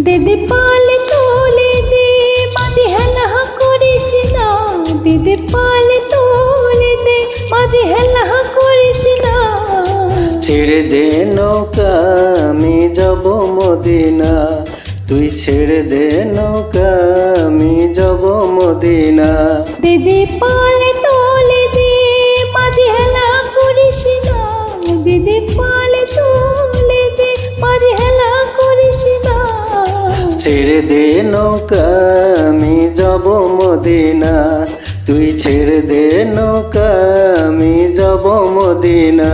দিদি পালে তোলে দে মাঝে হেলা করিস না, দিদি পালে তোলে দে মাঝে হেলা করিস না। ছেড়ে দে নৌকা আমি যাব মদিনা, তুই ছেড়ে দে নৌকা আমি যাব মদিনা। দিদি পালে তোলে দে মাঝে হেলা করিস না, দিদি পালে তোলে দে মাঝে হেলা করিস না। ছেড়ে দে নৌকা আমি যাব মদিনা, তুই ছেড়ে দে নৌকা আমি যাব মদিনা।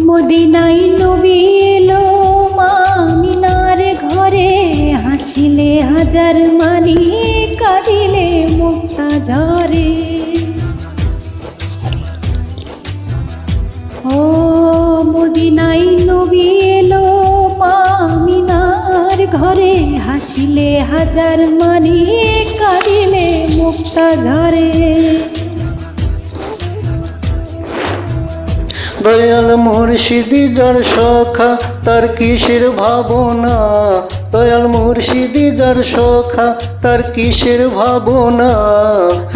মদিনায় নবী এলো মা আমিনার ঘরে, হাসিলে হাজার মানি কাঁদিলে মুক্তা ঝরে। ও মদিনায় নবী এলো মা আমিনার ঘরে, হাসিলে হাজার মানি কাঁদিলে মুক্তা ঝরে। দয়াল মুর্শিদি যার সখা তার কিসের ভাবনা, দয়াল মুর্শিদি যার সখা তার কিসের ভাবনা।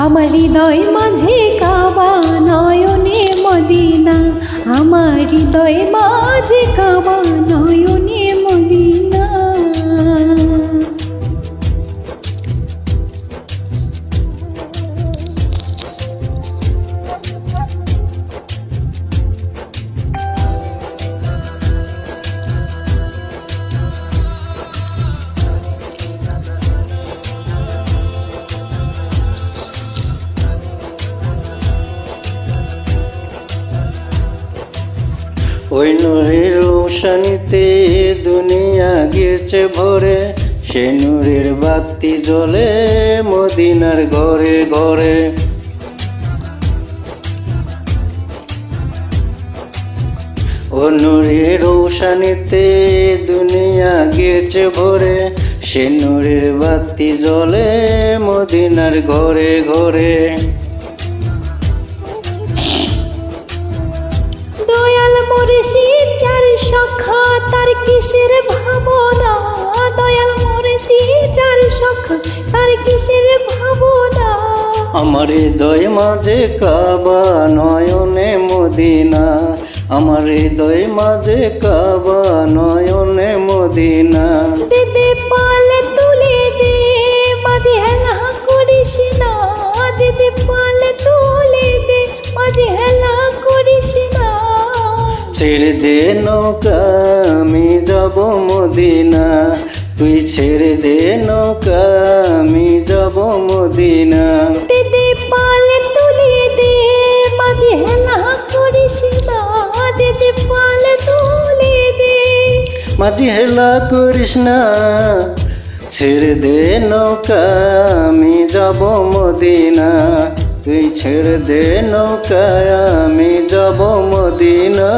আমার হৃদয় মাঝে কাবা নয়নে মদিনা, আমার হৃদয় মাঝে কাবা নয়নে মদিনা। ওই নূরের রোশনীতে দুনিয়া গিয়েছে ভরে, সে নূরের বাতি জ্বলে মদিনার ঘরে ঘরে। ও নূরের রোশনীতে দুনিয়া গিয়েছে ভরে, সে নূরের বাতি জ্বলে মদিনার ঘরে ঘরে। দয়াল মুর্শিদ যার সখা তার কিসের ভাবনা, দয়াল মুর্শিদ যার সখা তার কিসের ভাবনা। আমার হৃদয় মাঝে কাবা নয়নে মদিনা, আমার হৃদয় মাঝে কাবা নয়নে মদিনা। দিদি পালে তুলে দে মাঝে হেলা করিস না, দিদি পালে তুলে দে মাঝে হেলা করিস না। ছেড়ে দে নৌকা আমি যাব মদিনা, তুই ছেড়ে দে নৌকা আমি যাব মদিনা। দিদি পালে তুলে দে মাঝে হেলা করিস না, দিদি পালে তুলে দে মাঝি হেলা করিস না। ছেড়ে দে নৌকা আমি যাব মদিনা, তুই ছেড়ে দে নৌকা আমি যাব মদিনা।